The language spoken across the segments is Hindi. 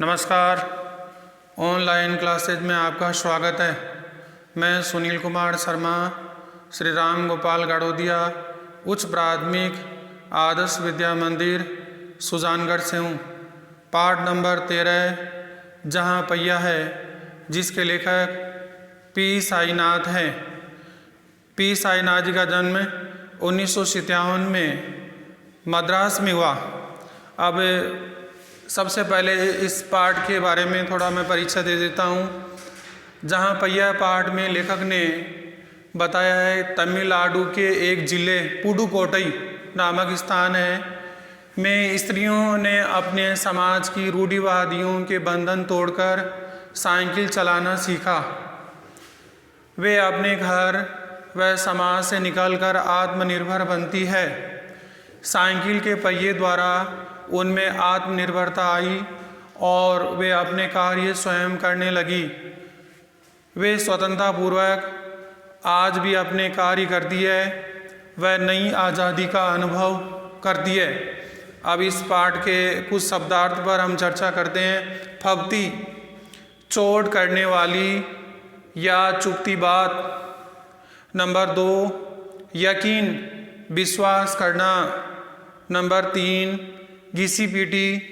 नमस्कार। ऑनलाइन क्लासेज में आपका स्वागत है। मैं सुनील कुमार शर्मा श्री राम गोपाल गाड़ोदिया उच्च प्राथमिक आदर्श विद्या मंदिर सुजानगढ़ से हूँ। पाठ नंबर 13 जहाँ पहिया है, जिसके लेखक पी साईनाथ हैं। पी साईनाथ जी का जन्म 1957 में मद्रास में हुआ। अब सबसे पहले इस पाठ के बारे में थोड़ा मैं परिचय दे देता हूँ। जहाँ पहिया पाठ में लेखक ने बताया है तमिलनाडु के एक जिले पुडुकोट्टई नामक स्थान है में स्त्रियों ने अपने समाज की रूढ़िवादियों के बंधन तोड़कर साइकिल चलाना सीखा। वे अपने घर व समाज से निकलकर आत्मनिर्भर बनती है। साइकिल के पहिए द्वारा उनमें आत्मनिर्भरता आई और वे अपने कार्य स्वयं करने लगी। वे स्वतंत्रतापूर्वक आज भी अपने कार्य करती है, वह नई आज़ादी का अनुभव करती है। अब इस पाठ के कुछ शब्दार्थ पर हम चर्चा करते हैं। फब्ती, चोट करने वाली या चुभती बात। नंबर 2, यकीन, विश्वास करना। नंबर 3, घिसी पीटी,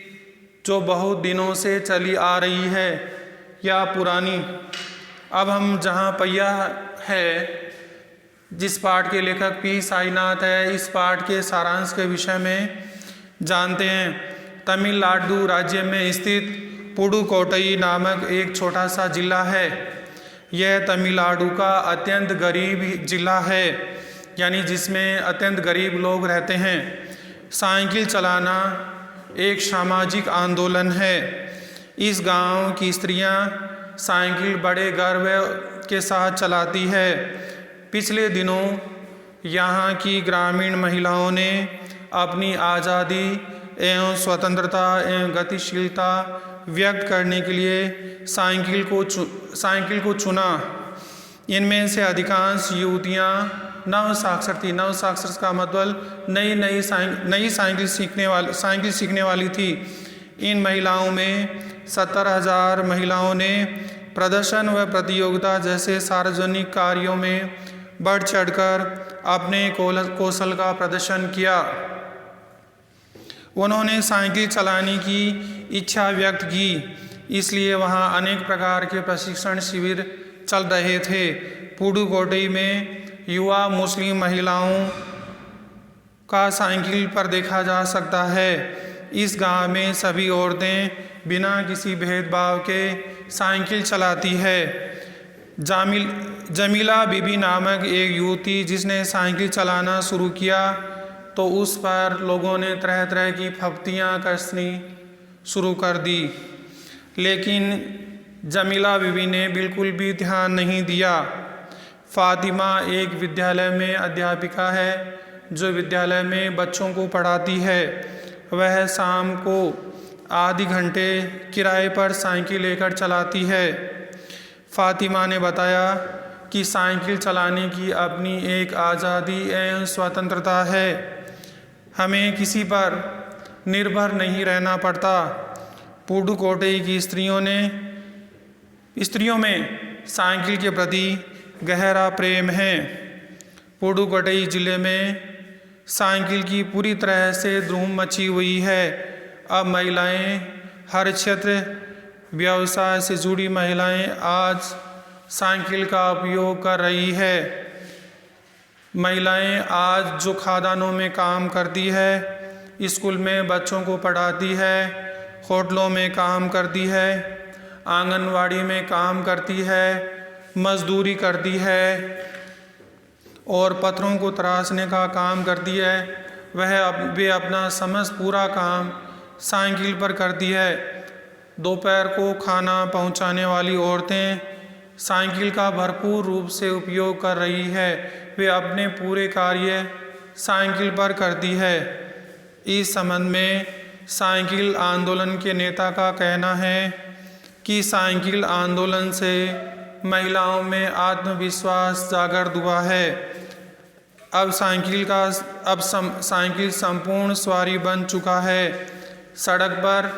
जो बहुत दिनों से चली आ रही है या पुरानी। अब हम जहाँ पहिया है, जिस पाठ के लेखक पी साईनाथ है, इस पाठ के सारांश के विषय में जानते हैं। तमिलनाडु राज्य में स्थित पुडुकोट्टई नामक एक छोटा सा जिला है। यह तमिलनाडु का अत्यंत गरीब जिला है, यानी जिसमें अत्यंत गरीब लोग रहते हैं। साइकिल चलाना एक सामाजिक आंदोलन है। इस गांव की स्त्रियां साइकिल बड़े गर्व के साथ चलाती है। पिछले दिनों यहां की ग्रामीण महिलाओं ने अपनी आज़ादी एवं स्वतंत्रता एवं गतिशीलता व्यक्त करने के लिए साइकिल को चुना। इनमें से अधिकांश युवतियां नवसाक्षर का मतलब नई साइकिल सीखने वाली थी। इन महिलाओं में 70,000 महिलाओं ने प्रदर्शन व प्रतियोगिता जैसे सार्वजनिक कार्यों में बढ़ चढ़कर अपने कौशल का प्रदर्शन किया। उन्होंने साइकिल चलाने की इच्छा व्यक्त की, इसलिए वहां अनेक प्रकार के प्रशिक्षण शिविर चल रहे थे। पुडुकोट्टई में युवा मुस्लिम महिलाओं का साइकिल पर देखा जा सकता है। इस गांव में सभी औरतें बिना किसी भेदभाव के साइकिल चलाती है। जमीला बीबी नामक एक युवती जिसने साइकिल चलाना शुरू किया तो उस पर लोगों ने तरह तरह की फब्तियां कसनी शुरू कर दी, लेकिन जमीला बीबी ने बिल्कुल भी ध्यान नहीं दिया। फातिमा एक विद्यालय में अध्यापिका है जो विद्यालय में बच्चों को पढ़ाती है। वह शाम को आधे घंटे किराए पर साइकिल लेकर चलाती है। फातिमा ने बताया कि साइकिल चलाने की अपनी एक आज़ादी एवं स्वतंत्रता है। हमें किसी पर निर्भर नहीं रहना पड़ता। पुडुकोट्टई की स्त्रियों में साइकिल के प्रति गहरा प्रेम है। पुडुकोट्टई जिले में साइकिल की पूरी तरह से धूम मची हुई है। अब महिलाएं हर क्षेत्र व्यवसाय से जुड़ी महिलाएं आज साइकिल का उपयोग कर रही है। महिलाएं आज जो खादानों में काम करती है, स्कूल में बच्चों को पढ़ाती है, होटलों में काम करती है, आंगनवाड़ी में काम करती है, मजदूरी करती है और पत्थरों को तराशने का काम करती है, वे अपना समस्त पूरा काम साइकिल पर करती है। दोपहर को खाना पहुंचाने वाली औरतें साइकिल का भरपूर रूप से उपयोग कर रही है। वे अपने पूरे कार्य साइकिल पर करती है। इस संबंध में साइकिल आंदोलन के नेता का कहना है कि साइकिल आंदोलन से महिलाओं में आत्मविश्वास जागृत हुआ है। अब साइकिल संपूर्ण सवारी बन चुका है। सड़क पर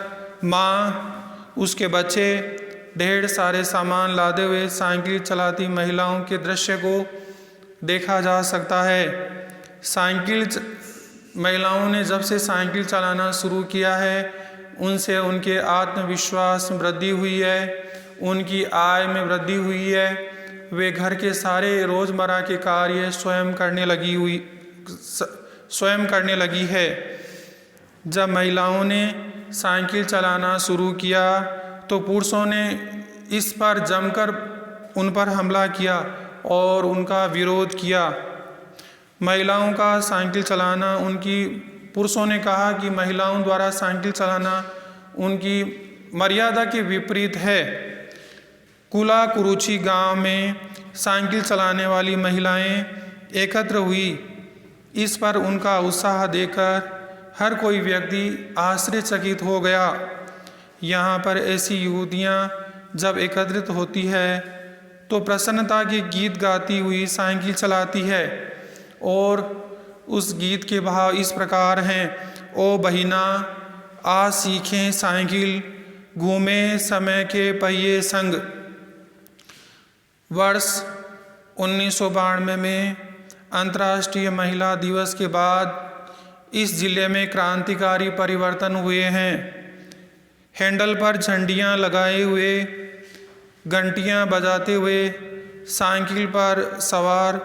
माँ उसके बच्चे ढेर सारे सामान लादे हुए साइकिल चलाती महिलाओं के दृश्य को देखा जा सकता है। महिलाओं ने जब से साइकिल चलाना शुरू किया है, उनसे उनके आत्मविश्वास में वृद्धि हुई है, उनकी आय में वृद्धि हुई है। वे घर के सारे रोज़मर्रा के कार्य स्वयं करने लगी है। जब महिलाओं ने साइकिल चलाना शुरू किया तो पुरुषों ने इस पर जमकर उन पर हमला किया और उनका विरोध किया। महिलाओं का साइकिल चलाना पुरुषों ने कहा कि महिलाओं द्वारा साइकिल चलाना उनकी मर्यादा के विपरीत है। कुला कुरुचि गांव में साइकिल चलाने वाली महिलाएं एकत्र हुई। इस पर उनका उत्साह देखकर हर कोई व्यक्ति आश्चर्यचकित हो गया। यहाँ पर ऐसी युवतियाँ जब एकत्रित होती है तो प्रसन्नता के गीत गाती हुई साइकिल चलाती है और उस गीत के भाव इस प्रकार हैं। ओ बहिना आ सीखें साइकिल, घूमे समय के पहिए संग। वर्ष 1992 में अंतर्राष्ट्रीय महिला दिवस के बाद इस जिले में क्रांतिकारी परिवर्तन हुए हैं। हैंडल पर झंडियाँ लगाए हुए, घंटियाँ बजाते हुए साइकिल पर सवार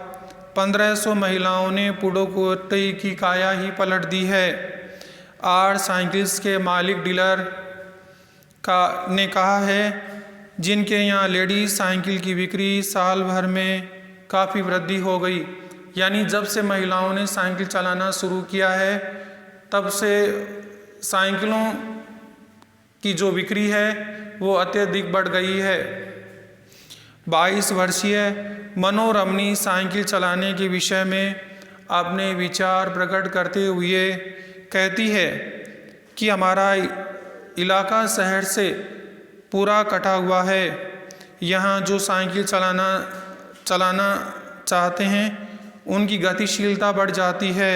1500 महिलाओं ने पुडुकोट्टई की काया ही पलट दी है। आर साइकिल्स के मालिक डीलर ने कहा है, जिनके यहाँ लेडीज साइकिल की बिक्री साल भर में काफ़ी वृद्धि हो गई। यानी जब से महिलाओं ने साइकिल चलाना शुरू किया है, तब से साइकिलों की जो बिक्री है वो अत्यधिक बढ़ गई है। 22 वर्षीय मनोरमनी साइकिल चलाने के विषय में अपने विचार प्रकट करते हुए कहती है कि हमारा इलाका शहर से पूरा कटा हुआ है। यहाँ जो साइकिल चलाना चाहते हैं उनकी गतिशीलता बढ़ जाती है।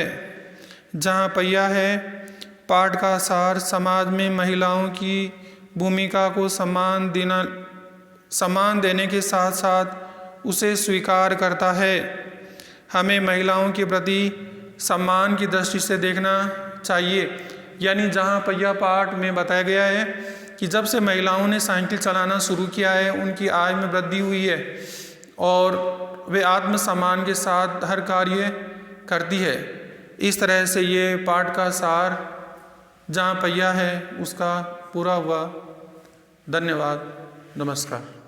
जहाँ पहिया है, पाठ का सार समाज में महिलाओं की भूमिका को सम्मान देने के साथ साथ उसे स्वीकार करता है। हमें महिलाओं के प्रति सम्मान की दृष्टि से देखना चाहिए। यानी जहाँ पहिया पाठ में बताया गया है कि जब से महिलाओं ने साइकिल चलाना शुरू किया है, उनकी आय में वृद्धि हुई है और वे आत्मसम्मान के साथ हर कार्य करती है। इस तरह से ये पाठ का सार जहाँ पहिया है उसका पूरा हुआ। धन्यवाद, नमस्कार।